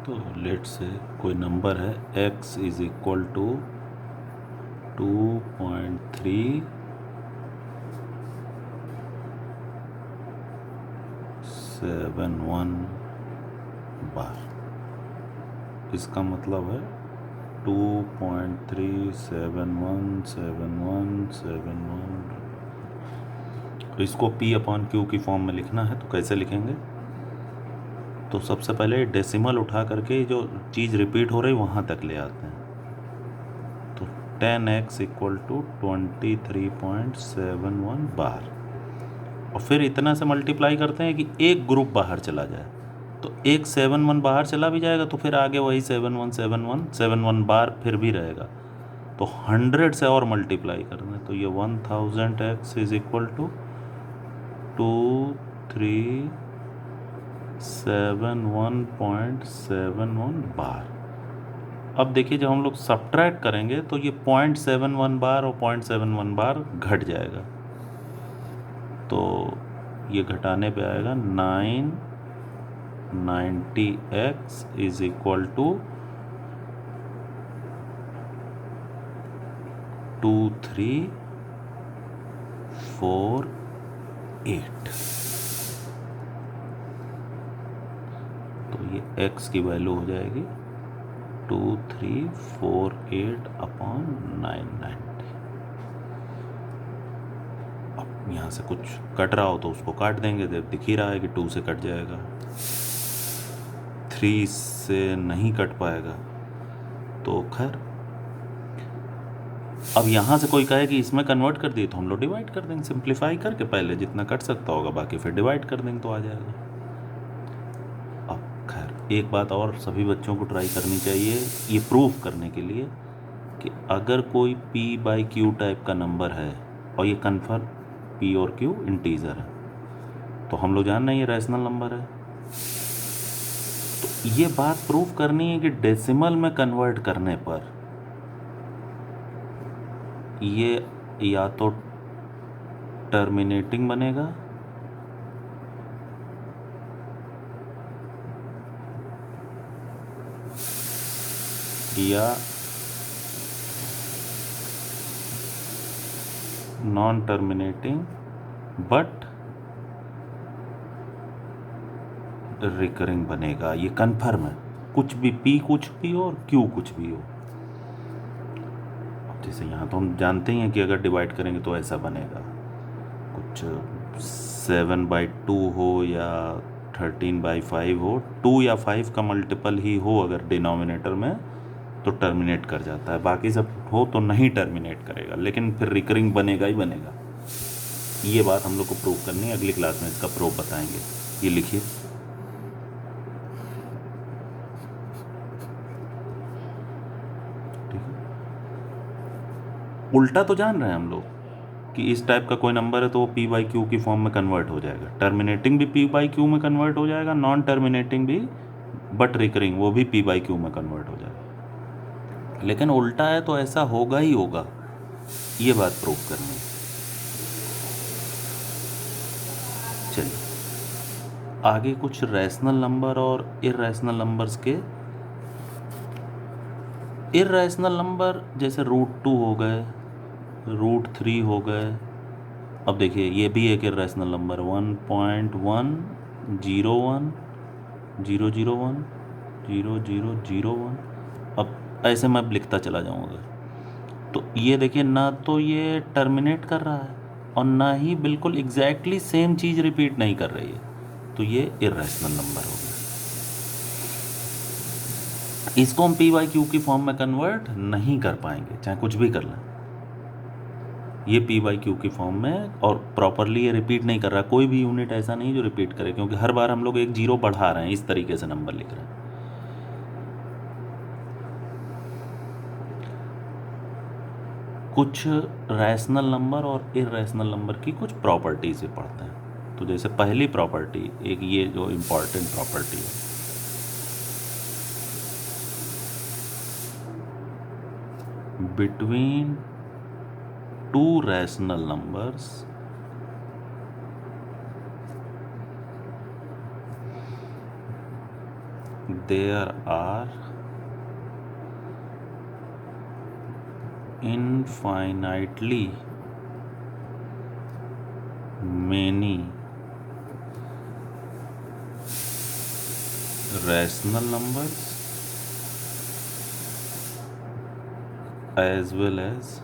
तो लेट से कोई नंबर है x इज इक्वल टू 2.371 बार। इसका मतलब है 2.3717171। तो इसको P अपॉन Q की फॉर्म में लिखना है, तो कैसे लिखेंगे? तो सबसे पहले डेसिमल उठा करके जो चीज़ रिपीट हो रही वहाँ तक ले आते हैं। तो 10x इक्वल टू 23.71 बार, और फिर इतना से मल्टीप्लाई करते हैं कि एक ग्रुप बाहर चला जाए। तो एक 71 बाहर चला भी जाएगा तो फिर आगे वही 7171 बार फिर भी रहेगा। तो 100 से और मल्टीप्लाई करना है, तो ये 1000x इज इक्वल टू 2371.71 बार। अब देखिए जब हम लोग सब्ट्रैक्ट करेंगे तो ये 0.71 बार और 0.71 बार घट जाएगा, तो ये घटाने पे आएगा 990x इज इक्वल टू 2348। तो ये x की वैल्यू हो जाएगी 2348 अपॉन 990। अब यहाँ से कुछ कट रहा हो तो उसको काट देंगे, दिख ही रहा है कि 2 से कट जाएगा, 3 से नहीं कट पाएगा। तो खैर अब यहाँ से कोई कहे कि इसमें कन्वर्ट कर दिए, तो हम लोग डिवाइड कर देंगे, सिंप्लीफाई करके पहले जितना कट सकता होगा बाकी फिर डिवाइड कर देंगे तो आ जाएगा। अब खैर एक बात और सभी बच्चों को ट्राई करनी चाहिए ये प्रूफ करने के लिए कि अगर कोई p/q टाइप का नंबर है और ये कन्फर्म p और q इंटीजर है, तो हम लोग जान रहे हैं ये रैशनल नंबर है। तो ये बात प्रूफ करनी है कि डेसिमल में कन्वर्ट करने पर ये या तो टर्मिनेटिंग बनेगा या नॉन टर्मिनेटिंग बट रिकरिंग बनेगा। ये कन्फर्म है, कुछ भी p कुछ भी हो और q कुछ भी हो। अब जैसे यहाँ तो हम जानते ही हैं कि अगर डिवाइड करेंगे तो ऐसा बनेगा, कुछ 7/2 हो या 13/5 हो, 2 या 5 का मल्टीपल ही हो अगर डिनोमिनेटर में तो टर्मिनेट कर जाता है, बाकी सब हो तो नहीं टर्मिनेट करेगा, लेकिन फिर रिकरिंग बनेगा ही बनेगा। ये बात हम लोग को प्रूव करनी है, अगली क्लास में इसका प्रूफ बताएंगे। ये लिखिए, ठीक है। उल्टा तो जान रहे हैं हम लोग कि इस टाइप का कोई नंबर है तो वो p/q की फॉर्म में कन्वर्ट हो जाएगा, टर्मिनेटिंग भी p/q में कन्वर्ट हो जाएगा, नॉन टर्मिनेटिंग भी बट रिकरिंग वो भी p/q में कन्वर्ट हो जाएगा। लेकिन उल्टा है तो ऐसा होगा ही होगा, ये बात प्रूफ करनी है। चलिए आगे कुछ रैशनल नंबर और इर्रेशनल नंबर्स के। इर्रेशनल नंबर जैसे √2 हो गए, √3 हो गए। अब देखिए ये भी एक इर्रेशनल नंबर 1.1010010001। अब ऐसे मैं लिखता चला जाऊँगा, तो ये देखिए ना तो ये टर्मिनेट कर रहा है और ना ही बिल्कुल एग्जैक्टली सेम चीज़ रिपीट नहीं कर रही है, तो ये इर्रेशनल नंबर हो गया। इसको हम p/q की फॉर्म में कन्वर्ट नहीं कर पाएंगे चाहे कुछ भी कर लें, ये p/q की फॉर्म में, और प्रॉपरली ये रिपीट नहीं कर रहा, कोई भी यूनिट ऐसा नहीं जो रिपीट करे, क्योंकि हर बार हम लोग एक जीरो बढ़ा रहे हैं, इस तरीके से नंबर लिख रहे हैं। कुछ रैशनल नंबर और इर्रेशनल नंबर की कुछ प्रॉपर्टी से पढ़ते हैं। तो जैसे पहली प्रॉपर्टी, एक ये जो इम्पॉर्टेंट प्रॉपर्टी है, between two rational numbers there are infinitely many rational numbers as well as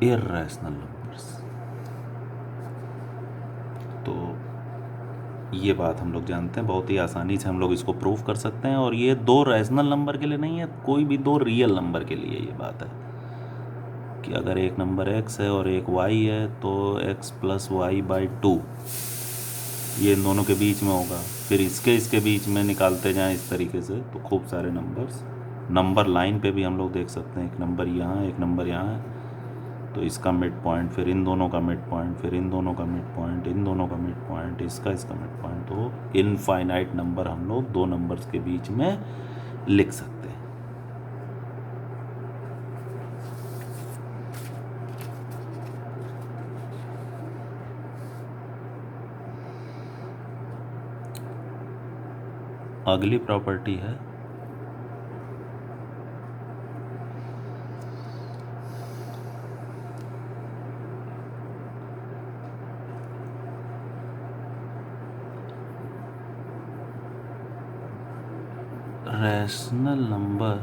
irrational numbers। तो ये बात हम लोग जानते हैं, बहुत ही आसानी से हम लोग इसको प्रूव कर सकते हैं। और ये दो रैशनल नंबर के लिए नहीं है, कोई भी दो रियल नंबर के लिए ये बात है कि अगर एक नंबर x है और एक y है तो x प्लस वाई बाई 2 ये इन दोनों के बीच में होगा। फिर इसके बीच में निकालते जाएं इस तरीके से तो खूब सारे नंबर्स, नंबर लाइन पे भी हम लोग देख सकते हैं, एक नंबर यहाँ एक नंबर यहाँ है तो इसका मिड पॉइंट, फिर इन दोनों का मिड पॉइंट, फिर इन दोनों का मिड पॉइंट, इन दोनों का मिड पॉइंट, इसका मिड पॉइंट। तो इनफाइनाइट नंबर हम लोग दो नंबर्स के बीच में लिख सकते हैं। अगली प्रॉपर्टी है rational number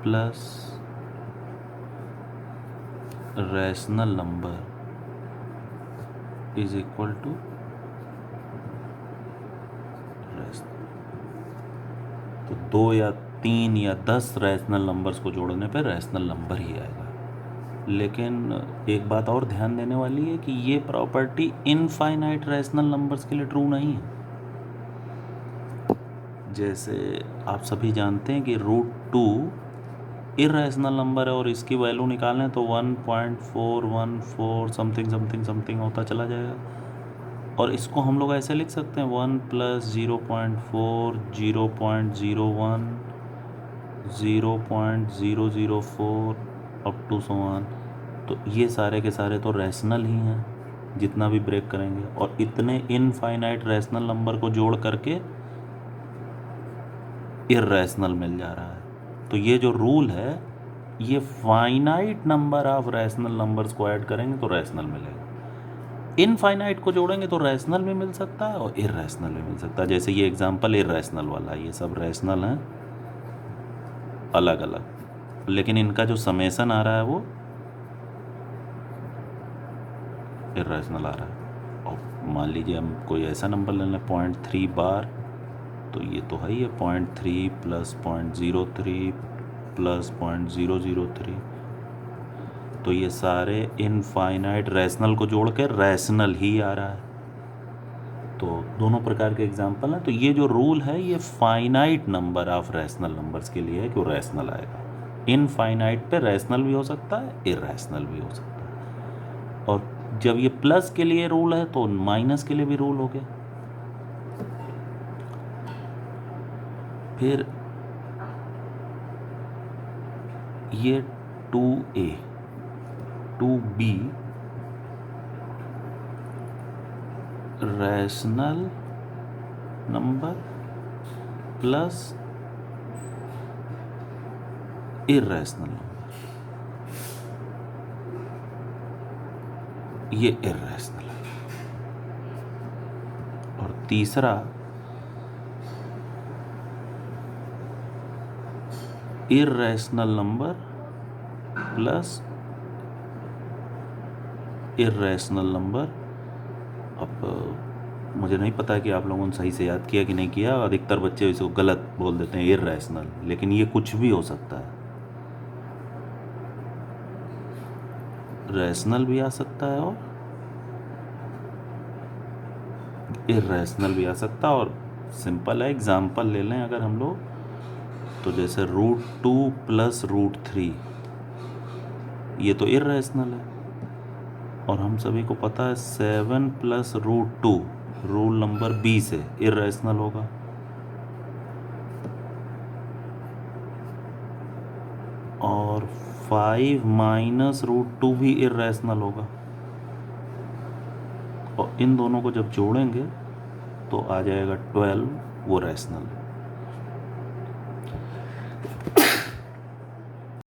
plus rational number is equal to तो 2 या 3 या 10 रैशनल नंबर्स को जोड़ने पर रैशनल नंबर ही आएगा। लेकिन एक बात और ध्यान देने वाली है कि ये प्रॉपर्टी इनफाइनाइट रैशनल नंबर्स के लिए ट्रू नहीं है। जैसे आप सभी जानते हैं कि √2 इर्रेशनल नंबर है और इसकी वैल्यू निकालें तो 1.414 समथिंग समथिंग समथिंग होता चला जाएगा। और इसको हम लोग ऐसे लिख सकते हैं 1 + 0.4 0.01 0.004 अप टू सो ऑन। तो ये सारे के सारे तो रैशनल ही हैं जितना भी ब्रेक करेंगे, और इतने इनफाइनाइट रैशनल नंबर को जोड़ करके इर्रेशनल मिल जा रहा है। तो ये जो रूल है ये finite number of rational numbers को ऐड करेंगे तो रैशनल मिलेगा, इनफाइनाइट को जोड़ेंगे तो रैशनल भी मिल सकता है और इर्रेशनल भी मिल सकता है। जैसे ये एग्जांपल इर्रेशनल वाला, ये सब रैशनल हैं अलग अलग, लेकिन इनका जो समेसन आ रहा है वो इर्रेशनल आ रहा है। और मान लीजिए हम कोई ऐसा नंबर ले लें 0.3 बार, तो ये तो है ही है 0.3 + 0.03 + 0.003। तो ये सारे इनफाइनाइट रैशनल को जोड़ के रैशनल ही आ रहा है। तो दोनों प्रकार के एग्जांपल हैं। तो ये जो रूल है ये finite number of rational numbers के लिए है कि वो रैशनल आएगा। इनफाइनाइट पे रैशनल भी हो सकता है, इर्रेशनल भी हो सकता है। और जब ये प्लस के लिए रूल है तो माइनस के लिए भी रूल हो गया। फिर ये 2a 2b rational number plus irrational number, ये इर्रेशनल है। और तीसरा irrational number plus irrational number. अब मुझे नहीं पता कि आप लोगों ने सही से याद किया कि नहीं किया, अधिकतर बच्चे इसको गलत बोल देते हैं इर्रेशनल, लेकिन ये कुछ भी हो सकता है। रैशनल भी आ सकता है और इर्रेशनल भी आ सकता है। और सिंपल है, एग्जाम्पल ले लें अगर हम लोग, तो जैसे √2 + √3 ये तो इर्रेशनल है। और हम सभी को पता है 7 + √2 रूल नंबर 20 है, इर्रेशनल होगा। और 5 - √2 भी इर्रेशनल होगा। और इन दोनों को जब जोड़ेंगे तो आ जाएगा 12, वो रैशनल है।